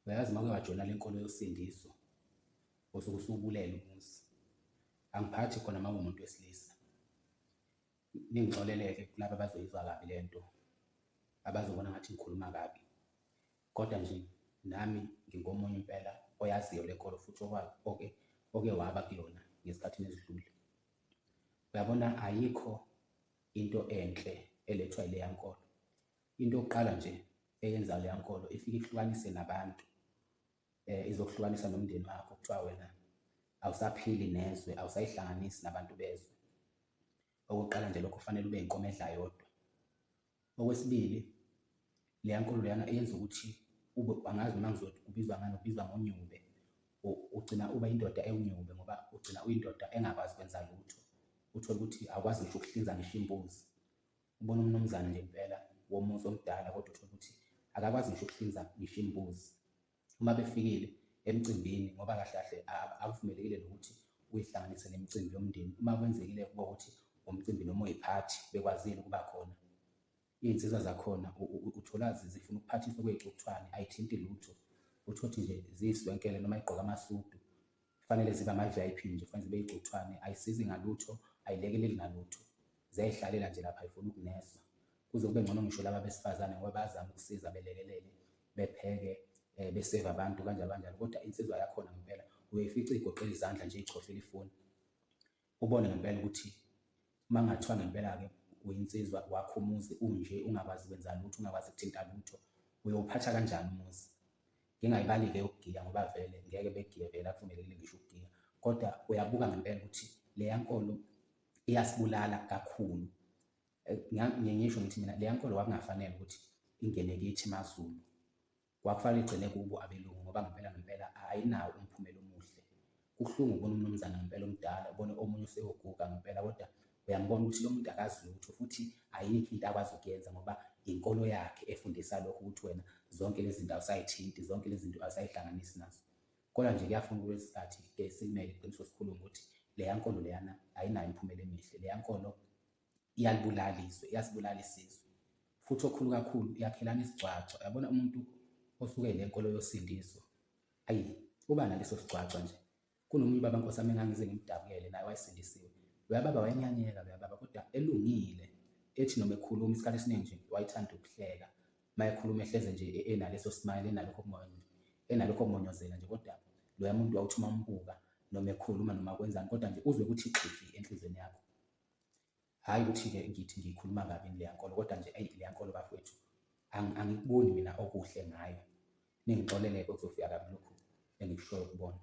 Uyazi uma wajoyina le nkolo yosindiso osuke usubulele umuzi, angiphathi khona uma uwumuntu wesilisa. Ningixolele-ke kulaba abazoyizwa kabi le nto, abazobona ngathi ngikhuluma kabi, kodwa nje nami ngingomunye impela oyaziyo le nkolo futhi oke waba kuyona ngesikhathini ezidlule. Uyabona, ayikho into enhle elethwa ileya nkolo. Into yokuqala nje eyenza leya nkolo ifike ihlukanise nabantu, izokuhlukanisa nomndeni wakho, kuthiwa wena awusaphili nezwe, awusayihlanganisi nabantu bezwe. Okokuqala nje lokho kufanele ube inkomedla yodwa. Okwesibili, leya nkolo leyana eyenza ukuthi angazi noma kubizwa ngani, ubizwa ngonyube. Ugcina uba indoda ewunyube ngoba ugcina uyindoda engakwazi ukwenza lutho. Uthole ukuthi awukwazi ngisho ukuhlinza ngisho imbuzi. Ubona umnumzane nje impela womuzi omdala kodwa uthole ukuthi akakwazi ngisho ukuhlinza ngisho imbuzi. Uma befikile emcimbini, ngoba kahle kahle akuvumelekile nokuthi uyihlanganise nemicimbi yomndeni. Uma kwenzekile kuba ukuthi umcimbi noma uyiphathi bekwazile ukuba khona, iy'nsizwa zakhona uthola zifuna ukuphathiswa kwey'cukuthwane, ayithinti lutho. Uthole nje ziyiswenkele noma y'gqoke amasudu, kufanele zibe ama-VIP nje, kufanele zibe iy'cukuthwane, ayisizi ngalutho, ayilekeleli ngalutho, ziyayihlalela nje lapha ayifuni ukuneswa. Kuze kube ngcono ngisho laba besifazane ngoba bayazama ukusiza, belekelele, bepheke, beseve abantu kanjalo kanjalo, kodwa insizwa yakhona ngempela uyoyifica igoqele izandla nje ichofela ifoni. Ubone ngempela ukuthi uma kungathiwa ngempela-ke uyinsizwa wakho umuzi unje, ungakwazi kwenza lutho, ungakwazi ukuthinta lutho, uyowuphatha kanjani umuzi? Ngingayibali-ke yokugiya ngoba vele ngeke begiye vele, akuvumelekile ngisho ukugiya, kodwa uyabuka ngempela ukuthi leya nkolo iyasibulala kakhulu. Ngisho ngithi mina leya nkolo kwakungafanele ukuthi ingene kithi maZulu, kwakufanele igcine kubo abelungu ngoba ngempela ayinawo umphumela omuhle. Kubuhlungu ukubona umnumzane ngempela omdala, ubone omunye useyoguga ngempela, kodwa uyambona ukuthi lo muntu akazi lutho futhi ayikho into akwazi ukuyenza ngoba inkolo yakhe efundisa lokho ukuthi wena zonke lezi zinto awusayithinti, zonke lezi zinto awusayihlanganisi nazo. Kodwa nje kuyafuna kulesi sikhathi-ke simele iqiniso sikhulume ukuthi leya nkolo leyana ayinayo imiphumela emihle. Leya nkolo iyalibulala izwe, iyasibulala isizwe, futhi okukhulu kakhulu iyakhelana isigcwagcwa. Uyabona umuntu osuke le nkolo yosindiso, ayi uba naleso sigcwagcwa nje. Kunomunye ubaba Nkosazana engangize ngimdabukele, naye wayesindisiwe. Loya baba wayenyanyeka loya baba, kodwa elungile, ethi noma ekhuluma isikhathi esiningi nje wayethanda ukuhleka. Uma ekhuluma ehleze nje enaleso smile, enalokho kumonyozela nje, kodwa loya muntu wawuthi uma umbuka noma ekhuluma noma kwenzani, kodwa nje uzwe ukuthi xhifi enhlizweni yakho. Hhayi ukuthi-ke ngithi ngiyikhuluma kabi leya nkolo, kodwa nje leya nkolo bafowethu angikuboni mina okuhle ngayo. Ningixolele-ke kuzofika kabi lokhu engikushoyo kubona.